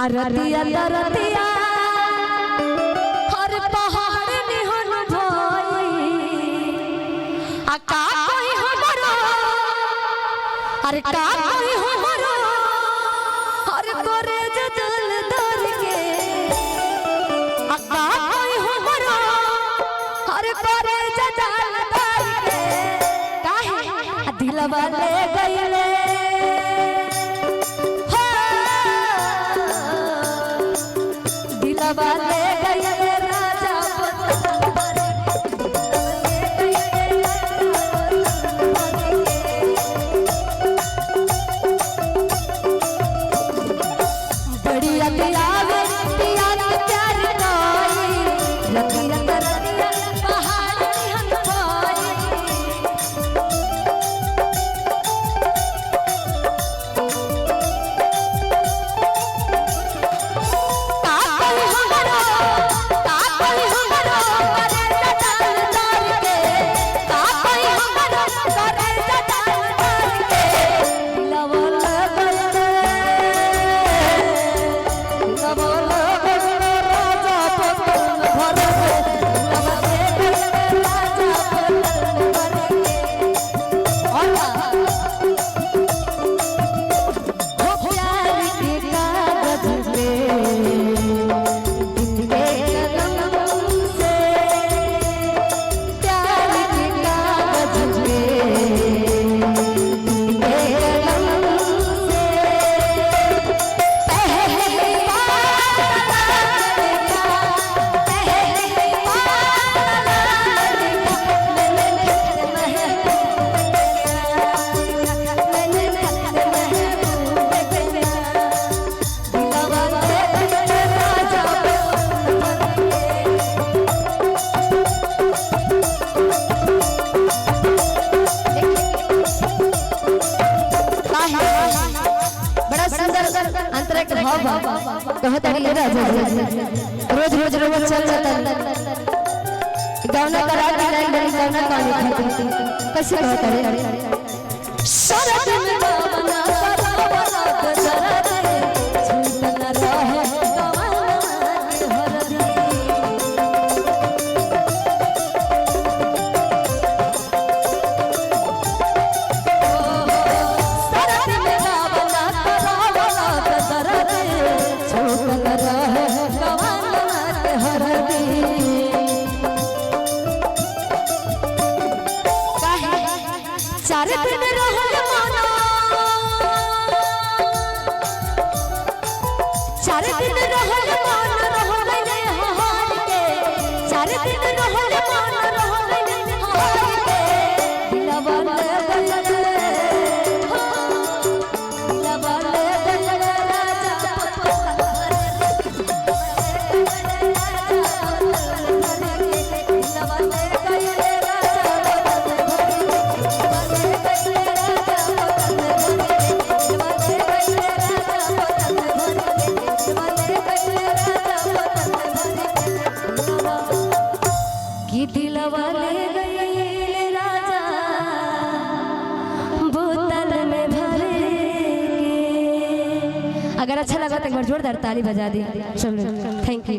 अरतिया तरतिया हर पहाड़ निहन भाई का कोई हमरो अरे का कोई हमरो हर करे जदल दर के का कोई हमरो हर करे जदल दर के काहे दिलवा ले गइले दिलवा ले गइले राजा बढ़िया दिलावे पिया के प्यार कोई लकिया तरतिया पहाड़ निहन कोई कहत है राजा रोज रोज रोज चल जाता गाना करा के लाइन बनी गाना गाने खातिर कैसे कहत है शरद में गाना करावला शरद झूठ न रहे चार दिन रहल माना चार दिन रहल मान रहल ने हार के चार दिन रहल मान रहल ने हार के दिलवा ले गइले दिलवा ले गइले राजा दिलवा ले गइले दिलवा ले गइले राजा बोतल में भर के। अगर अच्छा लगा तो एक बार जोरदार ताली बजा दी सब लोग। Thank you.